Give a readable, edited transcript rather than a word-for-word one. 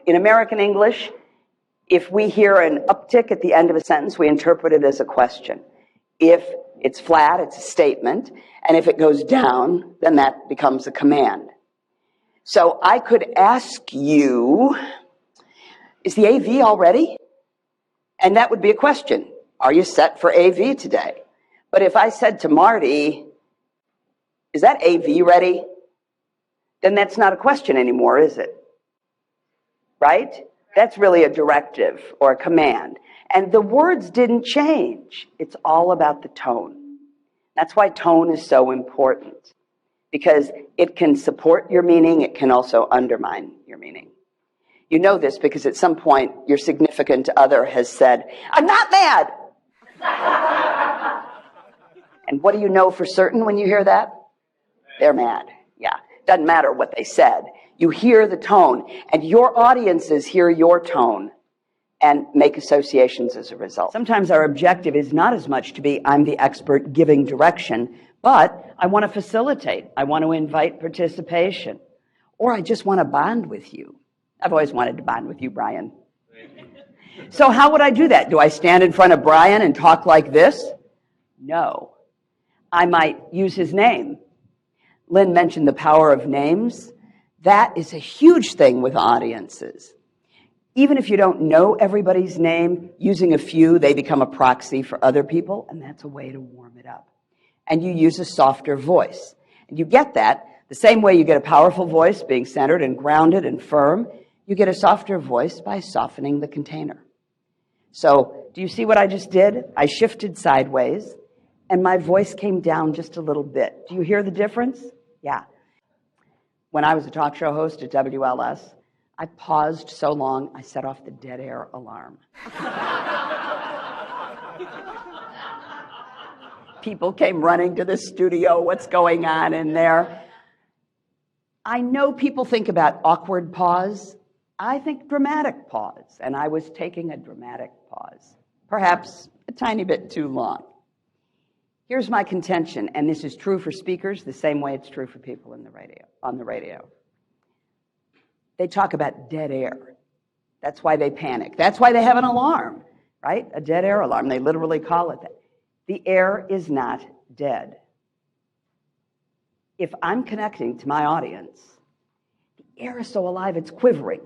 in American English, if we hear an uptick at the end of a sentence, we interpret it as a question. If it's flat, it's a statement. And if it goes down, then that becomes a command. So I could ask you, is the AV all ready? And that would be a question. Are you set for AV today? But if I said to Marty, is that AV ready? Then that's not a question anymore, is it? Right? That's really a directive or a command. And the words didn't change. It's all about the tone. That's why tone is so important, because it can support your meaning. It can also undermine your meaning. You know this because at some point your significant other has said, I'm not mad. And what do you know for certain when you hear that? They're mad. Yeah. Doesn't matter what they said. You hear the tone, and your audiences hear your tone and make associations as a result. Sometimes our objective is not as much to be, I'm the expert giving direction, but I want to facilitate. I want to invite participation. Or I just want to bond with you. I've always wanted to bond with you, Brian. So how would I do that? Do I stand in front of Brian and talk like this? No. I might use his name. Lynn mentioned the power of names. That is a huge thing with audiences. Even if you don't know everybody's name, using a few, they become a proxy for other people, and that's a way to warm it up. And you use a softer voice. And you get that the same way you get a powerful voice, being centered and grounded and firm. You get a softer voice by softening the container. So, do you see what I just did? I shifted sideways, and my voice came down just a little bit. Do you hear the difference? Yeah. When I was a talk show host at WLS, I paused so long, I set off the dead air alarm. People came running to the studio. What's going on in there? I know people think about awkward pause. I think dramatic pause, and I was taking a dramatic pause, perhaps a tiny bit too long. Here's my contention, and this is true for speakers the same way it's true for people on the radio. They talk about dead air. That's why they panic. That's why they have an alarm, right? A dead air alarm. They literally call it that. The air is not dead. If I'm connecting to my audience, the air is so alive, it's quivering.